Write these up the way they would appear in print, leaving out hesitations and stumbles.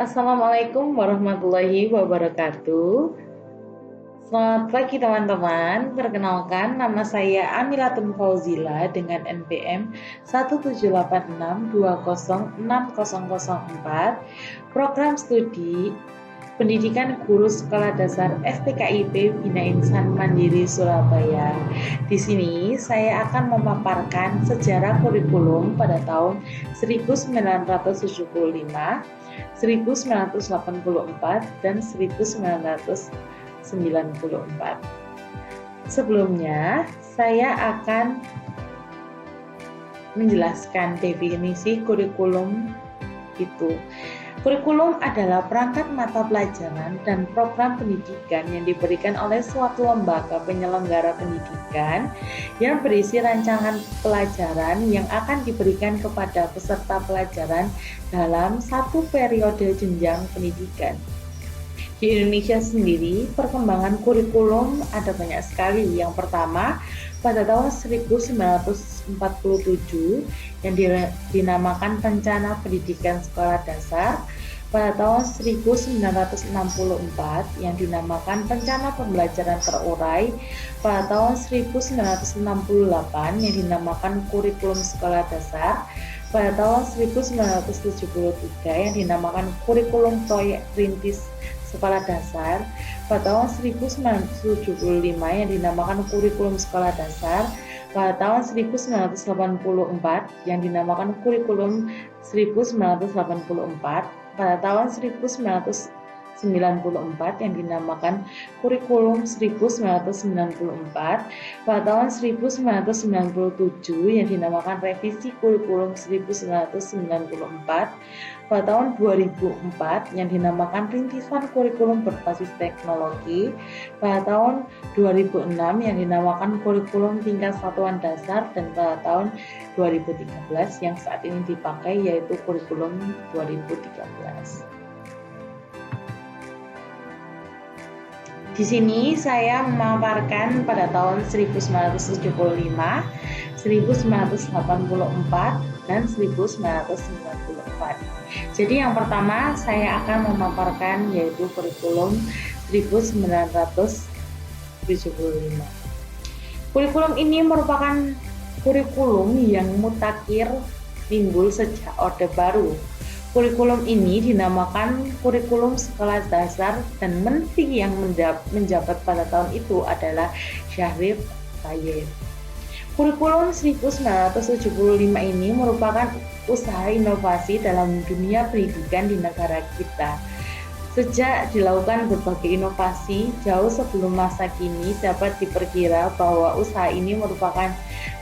Assalamualaikum warahmatullahi wabarakatuh. Selamat pagi teman-teman. Perkenalkan, nama saya Amilatun Fauzila dengan NPM 17862060004, Program Studi Pendidikan Guru Sekolah Dasar STKIP Bina Insan Mandiri Surabaya. Di sini saya akan memaparkan sejarah kurikulum pada tahun 1975, 1984, dan 1994. Sebelumnya, saya akan menjelaskan definisi kurikulum itu. Kurikulum adalah perangkat mata pelajaran dan program pendidikan yang diberikan oleh suatu lembaga penyelenggara pendidikan yang berisi rancangan pelajaran yang akan diberikan kepada peserta pelajaran dalam satu periode jenjang pendidikan. Di Indonesia sendiri, perkembangan kurikulum ada banyak sekali. Yang pertama, pada tahun 1947 yang dinamakan Rencana Pendidikan Sekolah Dasar, pada tahun 1964 yang dinamakan Rencana Pembelajaran Terurai, pada tahun 1968 yang dinamakan Kurikulum Sekolah Dasar, pada tahun 1973 yang dinamakan Kurikulum Proyek Perintis Sekolah Dasar, pada tahun 1975 yang dinamakan Kurikulum Sekolah Dasar, pada tahun 1984 yang dinamakan Kurikulum 1984, pada tahun 1994 yang dinamakan Kurikulum 1994, pada tahun 1997 yang dinamakan Revisi Kurikulum 1994, pada tahun 2004 yang dinamakan Rintisan Kurikulum Berbasis Teknologi, pada tahun 2006 yang dinamakan Kurikulum Tingkat Satuan Dasar, dan pada tahun 2013 yang saat ini dipakai yaitu Kurikulum 2013. Di sini saya memaparkan pada tahun 1975, 1984, dan 1994. Jadi yang pertama saya akan memaparkan yaitu kurikulum 1975. Kurikulum ini merupakan kurikulum yang mutakhir timbul sejak Orde Baru. Kurikulum ini dinamakan Kurikulum Sekolah Dasar dan menteri yang menjabat pada tahun itu adalah Syarif Said. Kurikulum 1975 ini merupakan usaha inovasi dalam dunia pendidikan di negara kita. Sejak dilakukan berbagai inovasi, jauh sebelum masa kini dapat diperkira bahwa usaha ini merupakan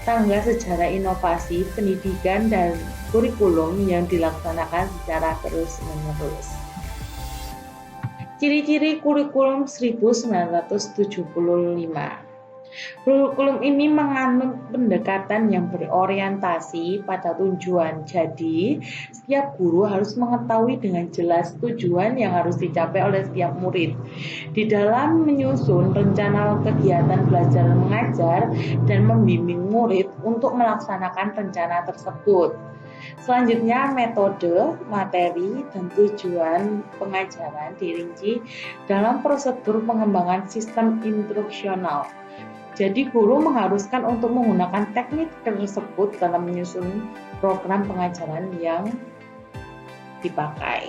tangga sejarah inovasi pendidikan dan kurikulum yang dilaksanakan secara terus-menerus. Ciri-ciri kurikulum 1975. Kurikulum ini menganut pendekatan yang berorientasi pada tujuan. Jadi, setiap guru harus mengetahui dengan jelas tujuan yang harus dicapai oleh setiap murid. Di dalam menyusun rencana kegiatan belajar mengajar dan membimbing murid untuk melaksanakan rencana tersebut. Selanjutnya, metode, materi, dan tujuan pengajaran dirinci dalam prosedur pengembangan sistem instruksional. Jadi guru mengharuskan untuk menggunakan teknik tersebut dalam menyusun program pengajaran yang dipakai.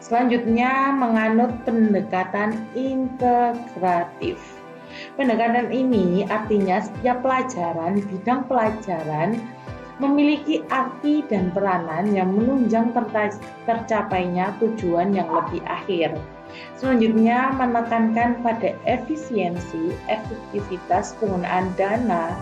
Selanjutnya, menganut pendekatan integratif. Pendekatan ini artinya setiap pelajaran, bidang pelajaran memiliki arti dan peranan yang menunjang tercapainya tujuan yang lebih akhir. Selanjutnya, menekankan pada efisiensi, efektivitas penggunaan dana,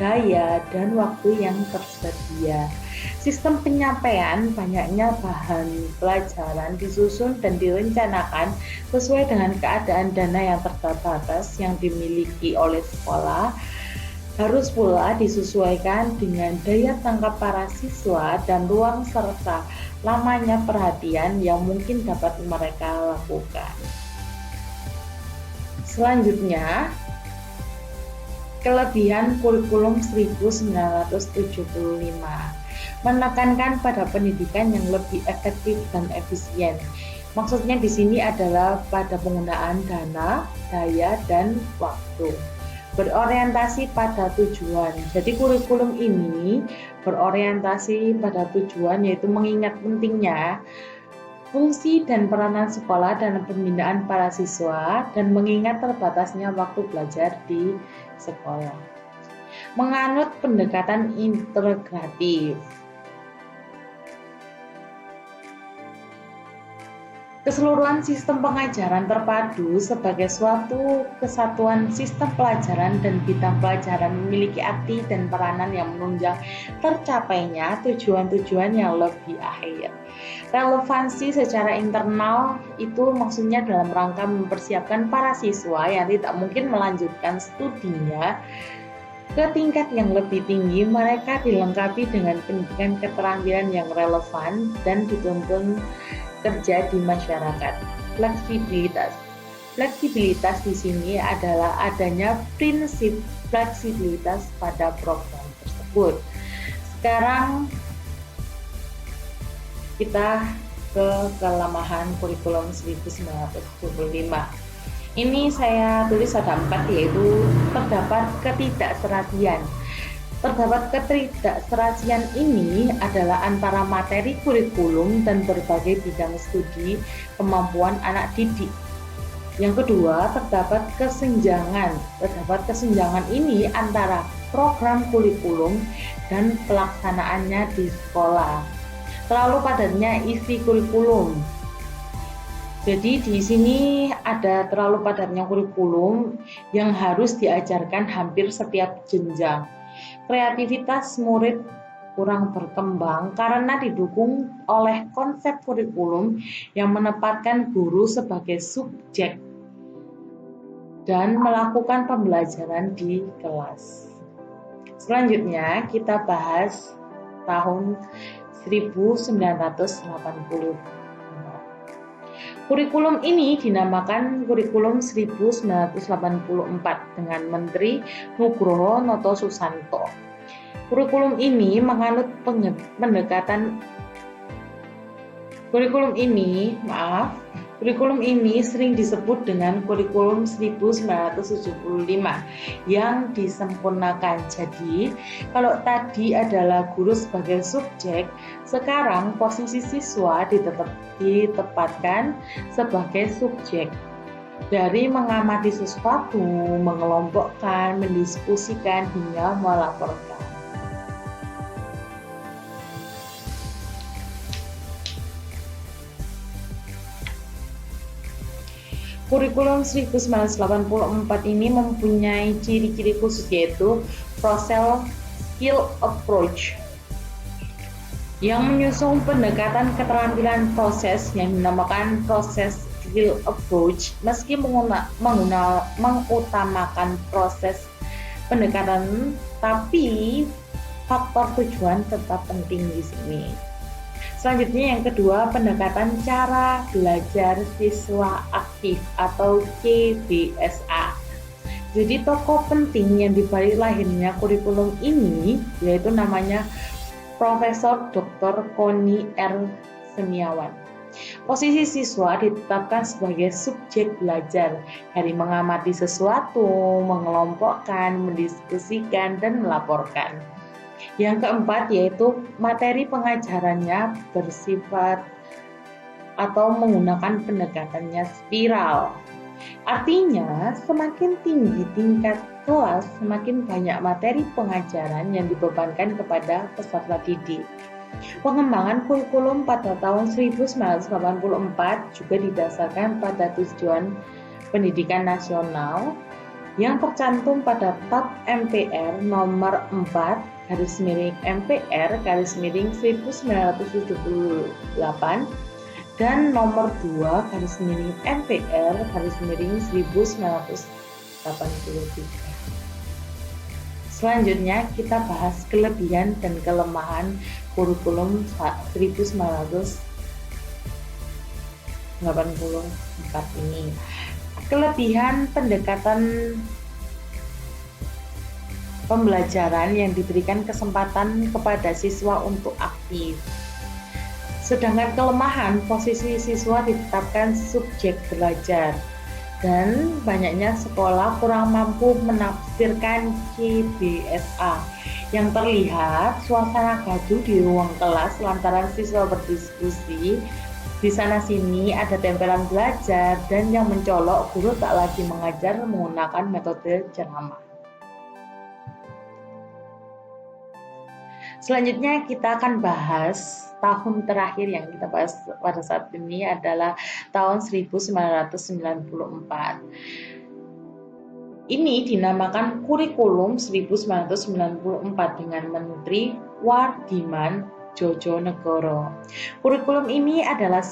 daya, dan waktu yang tersedia. Sistem penyampaian, banyaknya bahan pelajaran disusun dan direncanakan sesuai dengan keadaan dana yang terbatas yang dimiliki oleh sekolah, harus pula disesuaikan dengan daya tangkap para siswa dan ruang serta lamanya perhatian yang mungkin dapat mereka lakukan. Selanjutnya, kelebihan kurikulum 1975. menekankan pada pendidikan yang lebih efektif dan efisien. Maksudnya di sini adalah pada penggunaan dana, daya, dan waktu. Berorientasi pada tujuan. Jadi kurikulum ini berorientasi pada tujuan, yaitu mengingat pentingnya fungsi dan peranan sekolah dalam pembinaan para siswa dan mengingat terbatasnya waktu belajar di sekolah. Menganut pendekatan integratif. Keseluruhan sistem pengajaran terpadu sebagai suatu kesatuan sistem pelajaran dan bidang pelajaran memiliki arti dan peranan yang menunjang tercapainya tujuan-tujuan yang lebih akhir. Relevansi secara internal itu maksudnya dalam rangka mempersiapkan para siswa yang tidak mungkin melanjutkan studinya ke tingkat yang lebih tinggi. Mereka dilengkapi dengan pendidikan keterampilan yang relevan dan dituntun kerja di masyarakat. Fleksibilitas. Fleksibilitas di sini adalah adanya prinsip fleksibilitas pada program tersebut. Sekarang kita ke kelemahan kurikulum 1975. Ini saya tulis ada 4, yaitu terdapat ketidakserasian. Terdapat ketidakserasian ini adalah antara materi kurikulum dan berbagai bidang studi kemampuan anak didik. Yang kedua, terdapat kesenjangan. Terdapat kesenjangan ini antara program kurikulum dan pelaksanaannya di sekolah. Terlalu padatnya isi kurikulum. Jadi di sini ada terlalu padatnya kurikulum yang harus diajarkan hampir setiap jenjang. Kreativitas murid kurang berkembang karena didukung oleh konsep kurikulum yang menempatkan guru sebagai subjek dan melakukan pembelajaran di kelas. Selanjutnya kita bahas tahun 1980. Kurikulum ini dinamakan Kurikulum 1984 dengan Menteri Nugroho Noto Susanto. Kurikulum ini menganut Kurikulum ini sering disebut dengan Kurikulum 1975 yang disempurnakan. Jadi, kalau tadi adalah guru sebagai subjek, sekarang posisi siswa ditempatkan sebagai subjek. Dari mengamati sesuatu, mengelompokkan, mendiskusikan, hingga melaporkan. Kurikulum 1984 ini mempunyai ciri-ciri khusus, yaitu proses skill approach yang mengusung pendekatan keterampilan proses yang dinamakan proses skill approach. Meski mengutamakan proses pendekatan, tapi faktor tujuan tetap penting di sini. Selanjutnya yang kedua, pendekatan cara belajar siswa aktif atau CBSA. Jadi tokoh penting yang dibalik lahirnya kurikulum ini yaitu namanya Profesor Dr. Koni R. Seniawan. Posisi siswa ditetapkan sebagai subjek belajar dari mengamati sesuatu, mengelompokkan, mendiskusikan, dan melaporkan. Yang keempat yaitu materi pengajarannya bersifat atau menggunakan pendekatannya spiral. Artinya semakin tinggi tingkat kelas, semakin banyak materi pengajaran yang dibebankan kepada peserta didik. Pengembangan kurikulum pada tahun 1984 juga didasarkan pada tujuan pendidikan nasional yang tercantum pada TAP MPR nomor 4/MPR/1978 dan nomor 2/MPR/1983. Selanjutnya kita bahas kelebihan dan kelemahan kurikulum 1984 ini. Kelebihan pendekatan pembelajaran yang diberikan kesempatan kepada siswa untuk aktif. Sedangkan kelemahan, posisi siswa ditetapkan subjek belajar. Dan banyaknya sekolah kurang mampu menafsirkan KBSA. Yang terlihat suasana gaduh di ruang kelas lantaran siswa berdiskusi. Di sana-sini ada tempelan belajar dan yang mencolok guru tak lagi mengajar menggunakan metode ceramah. Selanjutnya kita akan bahas tahun terakhir yang kita bahas pada saat ini adalah tahun 1994. Ini dinamakan Kurikulum 1994 dengan Menteri Wardiman Djodjonegoro. Kurikulum ini adalah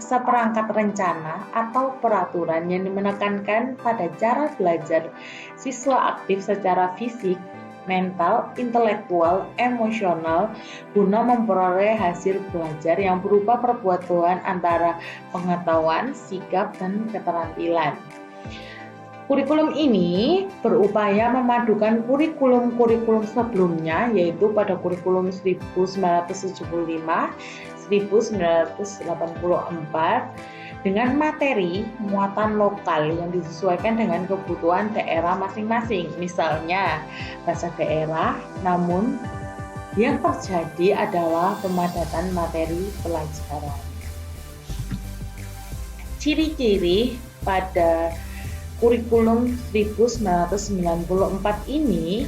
seperangkat rencana atau peraturan yang menekankan pada cara belajar siswa aktif secara fisik, mental, intelektual, emosional guna memperoleh hasil belajar yang berupa perpaduan antara pengetahuan, sikap, dan keterampilan. Kurikulum ini berupaya memadukan kurikulum-kurikulum sebelumnya, yaitu pada kurikulum 1975, 1984, dengan materi muatan lokal yang disesuaikan dengan kebutuhan daerah masing-masing. Misalnya bahasa daerah, namun yang terjadi adalah pemadatan materi pelajaran. Ciri-ciri pada kurikulum 1994 ini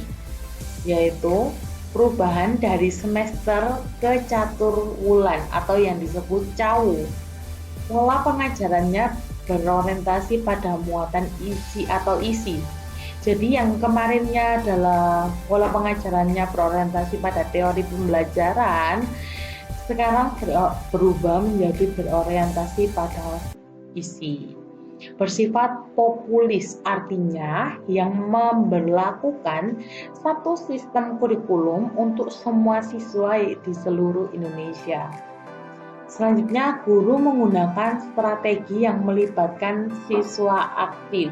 yaitu perubahan dari semester ke catur wulan atau yang disebut CAWU. Pola pengajarannya berorientasi pada muatan isi atau isi. Jadi yang kemarinnya adalah pola pengajarannya berorientasi pada teori pembelajaran, sekarang berubah menjadi berorientasi pada isi. Bersifat populis, artinya yang memberlakukan satu sistem kurikulum untuk semua siswa di seluruh Indonesia. Selanjutnya, guru menggunakan strategi yang melibatkan siswa aktif.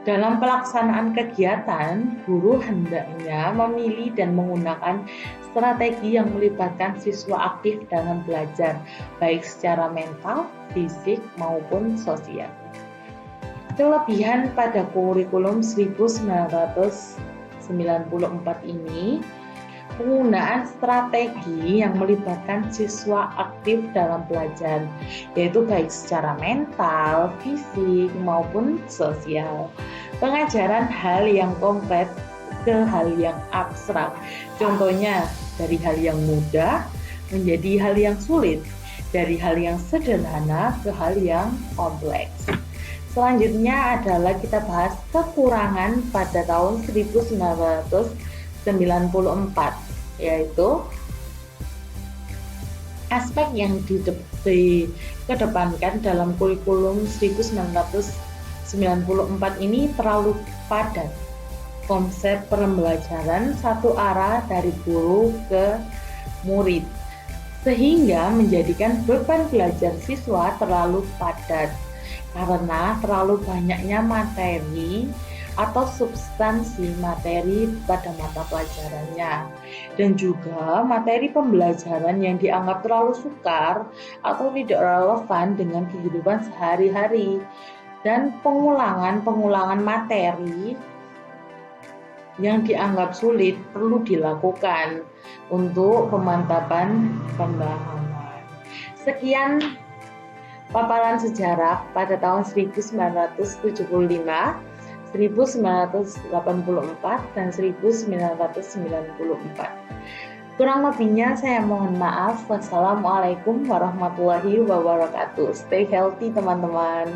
Dalam pelaksanaan kegiatan, guru hendaknya memilih dan menggunakan strategi yang melibatkan siswa aktif dalam belajar, baik secara mental, fisik, maupun sosial. Kelebihan pada kurikulum 1994 ini, penggunaan strategi yang melibatkan siswa aktif dalam belajar, yaitu baik secara mental, fisik, maupun sosial. Pengajaran hal yang konkret ke hal yang abstrak. Contohnya, dari hal yang mudah menjadi hal yang sulit, dari hal yang sederhana ke hal yang kompleks. Selanjutnya adalah kita bahas kekurangan pada tahun 1994, yaitu aspek yang dikedepankan dalam kurikulum 1994 ini terlalu padat. Konsep pembelajaran satu arah dari guru ke murid, sehingga menjadikan beban belajar siswa terlalu padat karena terlalu banyaknya materi atau substansi materi pada mata pelajarannya, dan juga materi pembelajaran yang dianggap terlalu sukar atau tidak relevan dengan kehidupan sehari-hari, dan pengulangan materi yang dianggap sulit perlu dilakukan untuk pemantapan pemahaman. Sekian paparan sejarah pada tahun 1975, 1984, dan 1994. Kurang lebihnya saya mohon maaf. Wassalamualaikum warahmatullahi wabarakatuh. Stay healthy teman-teman.